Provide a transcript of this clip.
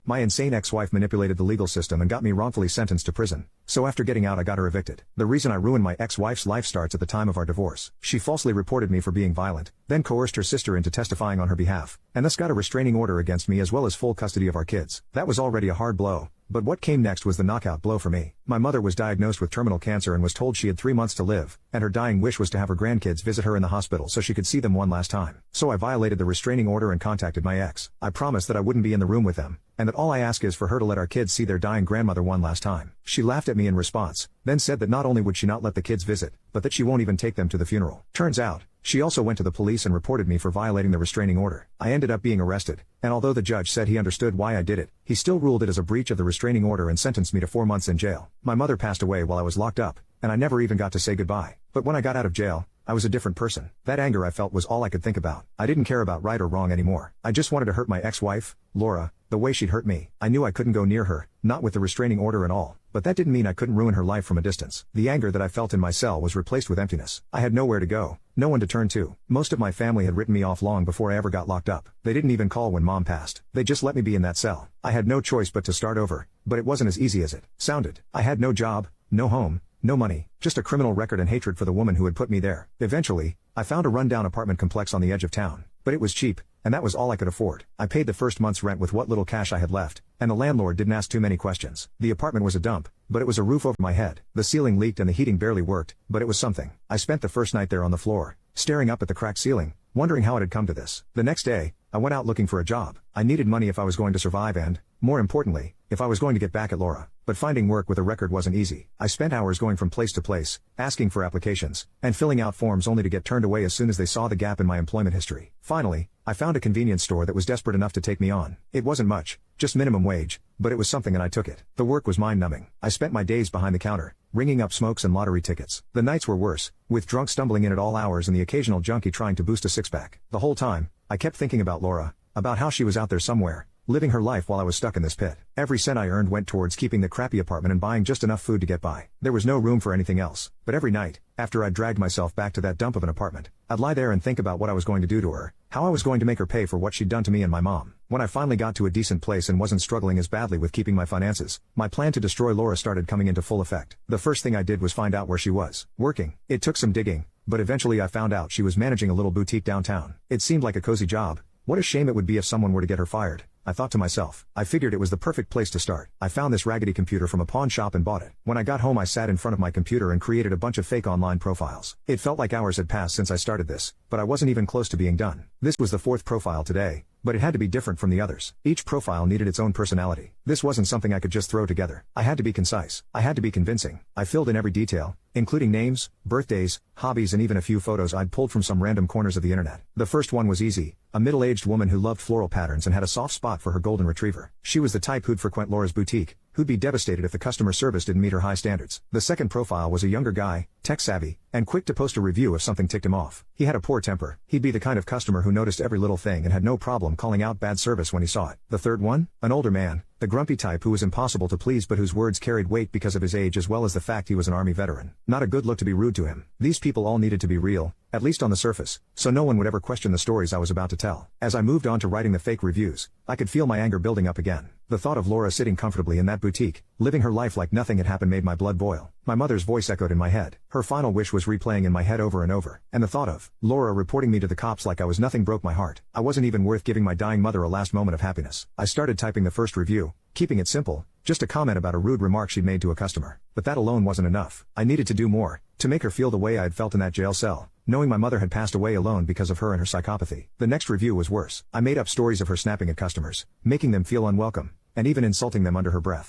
My insane ex-wife manipulated the legal system and got me wrongfully sentenced to prison. So after getting out I got her evicted. The reason I ruined my ex-wife's life starts at the time of our divorce. She falsely reported me for being violent, then coerced her sister into testifying on her behalf, and thus got a restraining order against me as well as full custody of our kids. That was already a hard blow. But what came next was the knockout blow for me. My mother was diagnosed with terminal cancer and was told she had 3 months to live, and her dying wish was to have her grandkids visit her in the hospital so she could see them one last time. So I violated the restraining order and contacted my ex. I promised that I wouldn't be in the room with them, and that all I ask is for her to let our kids see their dying grandmother one last time. She laughed at me in response, then said that not only would she not let the kids visit, but that she won't even take them to the funeral. Turns out, she also went to the police and reported me for violating the restraining order. I ended up being arrested, and although the judge said he understood why I did it, he still ruled it as a breach of the restraining order and sentenced me to 4 months in jail. My mother passed away while I was locked up, and I never even got to say goodbye. But when I got out of jail, I was a different person. That anger I felt was all I could think about. I didn't care about right or wrong anymore. I just wanted to hurt my ex-wife, Laura, the way she'd hurt me. I knew I couldn't go near her, not with the restraining order and all, but that didn't mean I couldn't ruin her life from a distance. The anger that I felt in my cell was replaced with emptiness. I had nowhere to go, no one to turn to. Most of my family had written me off long before I ever got locked up. They didn't even call when mom passed. They just let me be in that cell. I had no choice but to start over, but it wasn't as easy as it sounded. I had no job, no home, no money, just a criminal record and hatred for the woman who had put me there. Eventually, I found a rundown apartment complex on the edge of town, but it was cheap, and that was all I could afford. I paid the first month's rent with what little cash I had left, and the landlord didn't ask too many questions. The apartment was a dump, but it was a roof over my head. The ceiling leaked and the heating barely worked, but it was something. I spent the first night there on the floor, staring up at the cracked ceiling, wondering how it had come to this. The next day, I went out looking for a job. I needed money if I was going to survive and, more importantly, if I was going to get back at Laura. But finding work with a record wasn't easy. I spent hours going from place to place, asking for applications, and filling out forms only to get turned away as soon as they saw the gap in my employment history. Finally, I found a convenience store that was desperate enough to take me on. It wasn't much, just minimum wage, but it was something and I took it. The work was mind-numbing. I spent my days behind the counter, ringing up smokes and lottery tickets. The nights were worse, with drunks stumbling in at all hours and the occasional junkie trying to boost a six-pack. The whole time, I kept thinking about Laura, about how she was out there somewhere, living her life while I was stuck in this pit. Every cent I earned went towards keeping the crappy apartment and buying just enough food to get by. There was no room for anything else. But every night, after I'd dragged myself back to that dump of an apartment, I'd lie there and think about what I was going to do to her, how I was going to make her pay for what she'd done to me and my mom. When I finally got to a decent place and wasn't struggling as badly with keeping my finances, my plan to destroy Laura started coming into full effect. The first thing I did was find out where she was working. It took some digging, but eventually I found out she was managing a little boutique downtown. It seemed like a cozy job. What a shame it would be if someone were to get her fired, I thought to myself. I figured it was the perfect place to start. I found this raggedy computer from a pawn shop and bought it. When I got home I sat in front of my computer and created a bunch of fake online profiles. It felt like hours had passed since I started this, but I wasn't even close to being done. This was the 4th profile today, but it had to be different from the others. Each profile needed its own personality. This wasn't something I could just throw together. I had to be concise. I had to be convincing. I filled in every detail, including names, birthdays, hobbies and even a few photos I'd pulled from some random corners of the internet. The first one was easy. A middle-aged woman who loved floral patterns and had a soft spot for her golden retriever. She was the type who'd frequent Laura's boutique, who'd be devastated if the customer service didn't meet her high standards. The second profile was a younger guy, tech-savvy, and quick to post a review if something ticked him off. He had a poor temper. He'd be the kind of customer who noticed every little thing and had no problem calling out bad service when he saw it. The third one? An older man, the grumpy type who was impossible to please but whose words carried weight because of his age as well as the fact he was an army veteran. Not a good look to be rude to him. These people all needed to be real, at least on the surface, so no one would ever question the stories I was about to tell. As I moved on to writing the fake reviews, I could feel my anger building up again. The thought of Laura sitting comfortably in that boutique, living her life like nothing had happened made my blood boil. My mother's voice echoed in my head. Her final wish was replaying in my head over and over, and the thought of Laura reporting me to the cops like I was nothing broke my heart. I wasn't even worth giving my dying mother a last moment of happiness. I started typing the first review, keeping it simple, just a comment about a rude remark she'd made to a customer. But that alone wasn't enough. I needed to do more, to make her feel the way I had felt in that jail cell, knowing my mother had passed away alone because of her and her psychopathy. The next review was worse. I made up stories of her snapping at customers, making them feel unwelcome, and even insulting them under her breath.